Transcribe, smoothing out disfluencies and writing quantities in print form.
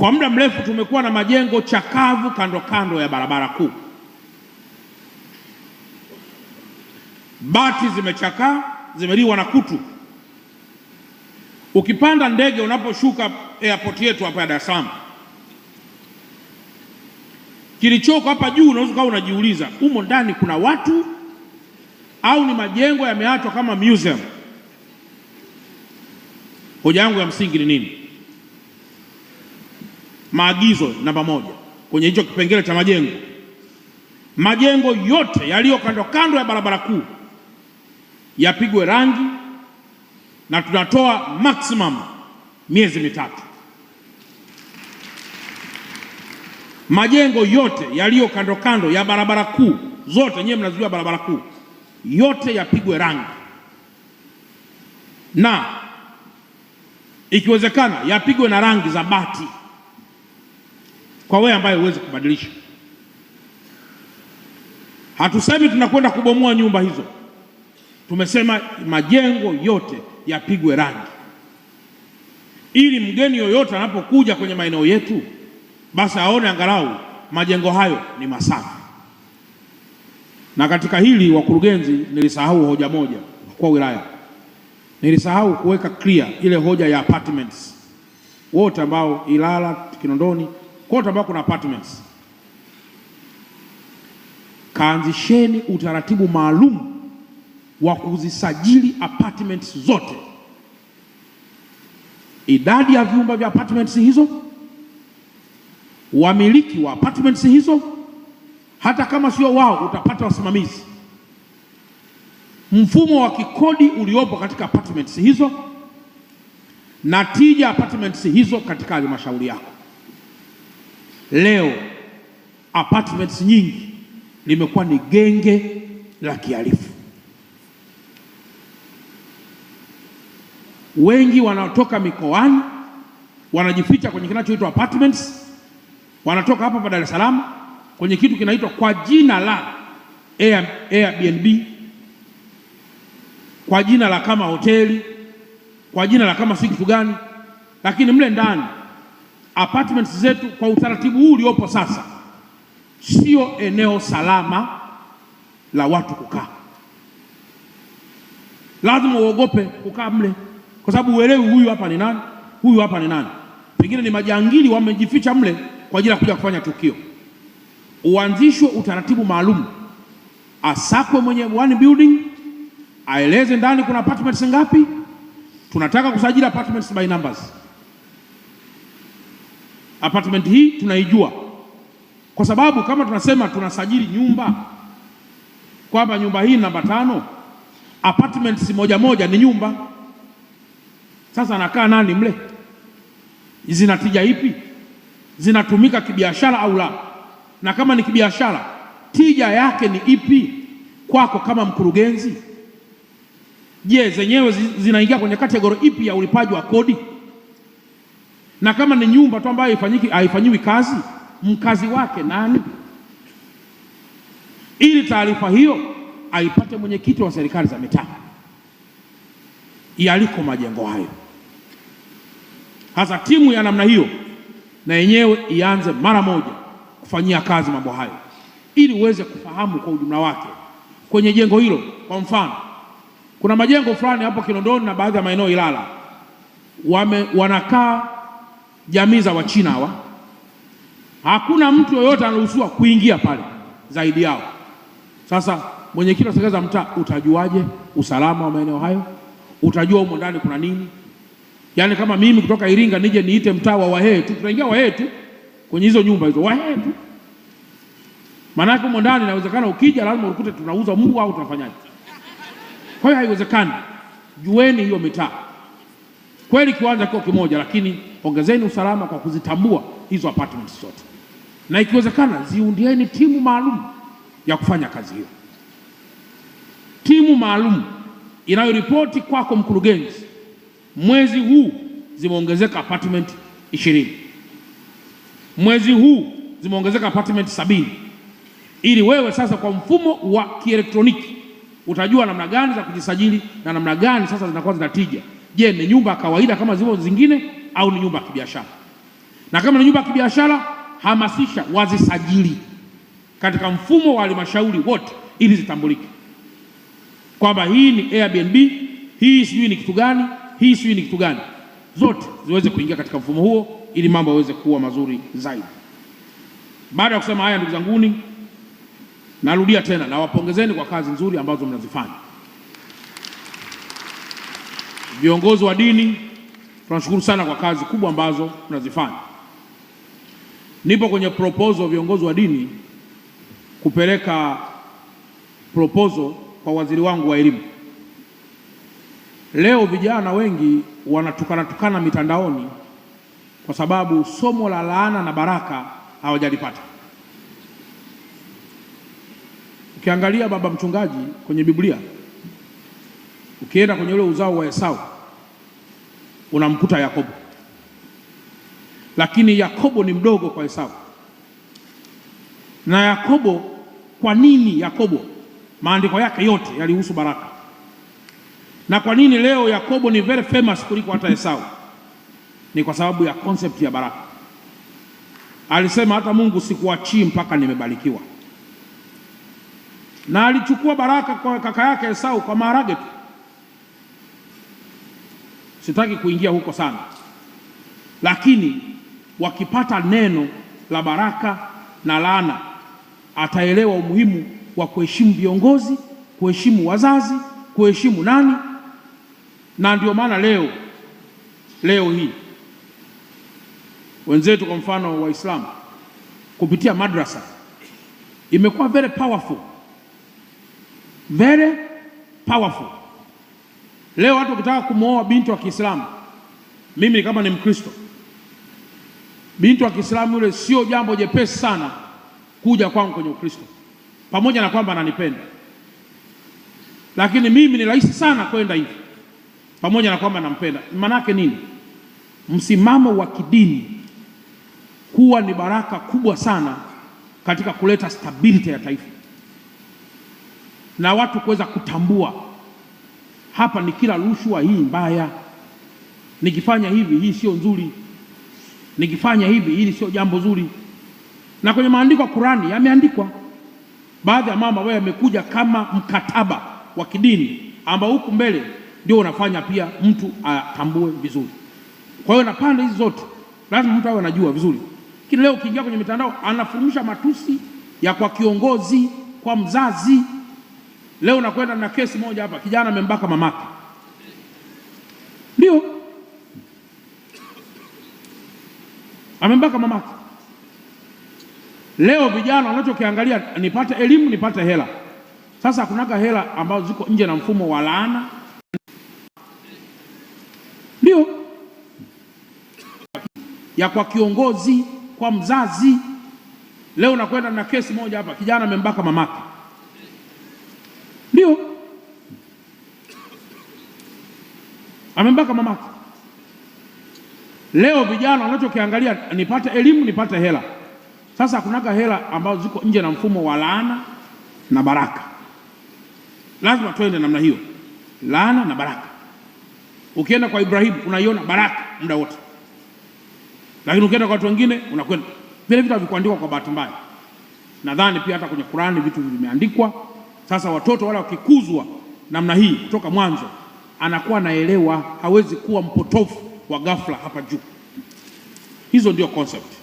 Kwa muda mrefu tumekuwa na majengo chakavu kando kando ya barabara kuu. Bati zimechakaa, zimeliwa na kutu. Ukipanda ndege unaposhuka airport yetu hapa ya Dar es Salaam, kilichoko hapa juu unaweza kuwa unajiuliza humo ndani kuna watu au ni majengo yameachwa kama museum. Hoja yangu ya msingi ni nini? Maagizo namba 1 kwenye hicho kipengele cha majengo yote yaliyo kando kando ya barabara kuu yapigwe rangi, na tunatoa maximum miezi 3. Majengo yote yaliyo kando kando ya barabara kuu zote, nyewe mnazijua barabara kuu, yote yapigwe rangi, na ikiwezekana yapigwe na rangi za bati, kwa wewe ambaye huwezi kubadilisha. Hatusemi tunakwenda kubomoa nyumba hizo, tumesema majengo yote yapigwe rangi, ili mgeni yoyote anapokuja kwenye maeneo yetu basi aone angalau majengo hayo ni masafi. Na katika hili, wakurugenzi, nilisahau hoja moja kwa wilaya. Nilisahau kuweka clear ile hoja ya apartments. Wote ambao Ilala, Kinondoni, kote ambao kuna apartments, kaanzisheni utaratibu maalum wa kuzisajili apartments zote, idadi ya vyumba vya apartments hizo, wamiliki wa apartments hizo, hata kama sio wao utapata wasimamizi, mfumo wa kikodi uliopo katika apartments hizo, na tija apartments hizo katika halmashauri yako. Leo apartments nyingi limekuwa ni genge la kihalifu. Wengi wanaotoka mikoani wanajificha kwenye kinachoitwa apartments, wanatoka hapa Dar es Salaam kwenye kitu kinaitwa kwa jina la Airbnb, kwa jina la kama hoteli, kwa jina la kama si kitu gani, lakini mle ndani apartments zetu kwa utaratibu huu uliopo sasa sio eneo salama la watu kukaa. Lazima uogope kukaa mle, kwa sababu uelewi huyu hapa ni nani, huyu hapa ni nani. Pengine ni majangili wamejificha mle kwa ajili ya kuja kufanya tukio. Uanzishwe utaratibu maalum, asakwe mwenye one building, aeleze ndani kuna apartments ngapi, tunataka kusajili apartments by numbers. Apartment hii tunaijua, kwa sababu kama tunasema tunasajili nyumba kwamba nyumba hii namba 5, apartments moja moja ni nyumba. Sasa anakaa nani mle? Zinatija ipi? Zinatumika kibiashara au la? Na kama ni kibiashara, tija yake ni ipi kwako kama mkurugenzi? Je, zenyewe zinaingia kwenye kategori ipi ya ulipaji wa kodi? Na kama ni nyumba tu ambayo haifanyiwi kazi, mkazi wake nani? Ili taarifa hiyo aipate mwenyekiti wa serikali za mitaa yaliko majengo hayo. Hasa timu ya namna hiyo na yenyewe ianze mara moja kufanyia kazi mambo hayo, ili uweze kufahamu kwa ujumla wake kwenye jengo hilo. Kwa mfano, kuna majengo fulani hapo Kinondoni na baadhi ya maeneo Ilala wanakaa jamii za Wachina hawa. Hakuna mtu yoyote anaruhusiwa kuingia pale zaidi yao. Sasa mwenyekiti wa serikali za mtaa, utajuaje usalama wa maeneo hayo? Utajua humo ndani kuna nini? Yaani kama mimi kutoka Iringa nije niite mtaa wa Wahehe tu, tutaingia Wahehe tu kwenye hizo nyumba hizo, Wahehe tu. Maana yake humo ndani inawezekana ukija lazima ukute tunauza mbwa au tunafanyaje. Kwa hiyo haiwezekani. Jueni hiyo mitaa. Kweli kiwanja kiko kimoja, lakini ongezeni usalama kwa kuzitambua hizo apartments zote, na ikiwezekana ziundieni timu maalum ya kufanya kazi hiyo, timu maalum inayoripoti kwako mkurugenzi. Mwezi huu zimeongezeka apartment 20, mwezi huu zimeongezeka apartment 70, ili wewe sasa kwa mfumo wa kielektroniki utajua namna gani za kujisajili na namna gani sasa zinakuwa zinatija. Je, ni nyumba ya kawaida kama zile zingine au ni nyumba ya kibiashara? Na kama ni nyumba ya kibiashara, hamasisha wazisajili katika mfumo wa halmashauri wote ili zitambulike kwamba hii ni Airbnb, hii sijui ni kitu gani, hii sijui ni kitu gani, zote ziweze kuingia katika mfumo huo ili mambo yaweze kuwa mazuri zaidi. Baada ya kusema haya, ndugu zanguni, narudia tena na wapongezeni kwa kazi nzuri ambazo mnazifanya. Viongozi wa dini, tunashukuru sana kwa kazi kubwa ambazo mnazifanya. Nipo kwenye proposal viongozi wa dini kupeleka proposal kwa waziri wangu wa elimu. Leo vijana wengi wanatukana mitandaoni kwa sababu somo la laana na baraka hawajalipata. Ukiangalia baba mchungaji kwenye Biblia, ukienda kwenye ule uzao wa Esau unamkuta Yakobo, lakini Yakobo ni mdogo kwa Esau. Na Yakobo, kwa nini Yakobo maandiko yake yote yalihusu baraka? Na kwa nini leo Yakobo ni very famous kuliko hata Esau? Ni kwa sababu ya concept ya baraka. Alisema hata Mungu sikuachii mpaka nimebarikiwa. Na alichukua baraka kwa kaka yake Esau kwa maharage tu. Sitaki kuingia huko sana, lakini wakipata neno la baraka na laana, ataelewa umuhimu wa kuheshimu viongozi, kuheshimu wazazi, kuheshimu nani. Na ndio maana leo hii wenzetu kwa mfano Waislamu kupitia madrasa imekuwa very powerful. Leo watu wakitaka kumwoa binti wa Kiislamu, mimi kama ni Mkristo, binti wa Kiislamu yule sio jambo jepesi sana kuja kwangu kwenye Ukristo, pamoja na kwamba ananipenda, lakini mimi ni rahisi sana kwenda hivi pamoja na kwamba nampenda. Maana yake nini? Msimamo wa kidini huwa ni baraka kubwa sana katika kuleta stability ya taifa na watu kuweza kutambua hapa ni kila rushwa hii mbaya, nikifanya hivi hii sio nzuri, nikifanya hivi hili sio jambo zuri. Na kwenye maandiko ya Qur'ani yameandikwa baadhi ya mambo ambayo yamekuja kama mkataba wa kidini ambao huku mbele ndio unafanya pia mtu atambue vizuri. Kwa hiyo na pande hizi zote lazima mtu awe anajua vizuri. Lakini leo ukiingia kwenye mitandao anafurumisha matusi ya kwa kiongozi, kwa mzazi. Leo nakwenda na kesi moja hapa, kijana amembaka mamake. Ndio amembaka mamake. Leo vijana wanachokiangalia nipate elimu, nipate hela. Sasa hakunaga hela ambazo ziko nje na mfumo wa laana. Ndio ya kwa kiongozi, kwa mzazi. Leo nakwenda na kesi moja hapa, kijana amembaka mamake. Ndio amembaka mamake. Leo vijana wanachokiangalia nipate elimu, nipate hela. Sasa hakunaga hela ambazo ziko nje na mfumo wa laana na baraka. Lazima tuende namna hiyo, laana na baraka. Ukienda kwa Ibrahimu unaiona baraka muda wote, lakini ukienda kwa watu wengine unakwenda vile vitu havikuandikwa kwa bahati mbaya. Nadhani pia hata kwenye Qur'ani vitu vimeandikwa. Sasa watoto wale wakikuzwa namna hii kutoka mwanzo, anakuwa naelewa, hawezi kuwa mpotofu wa ghafla hapa juu. Hizo ndio concept.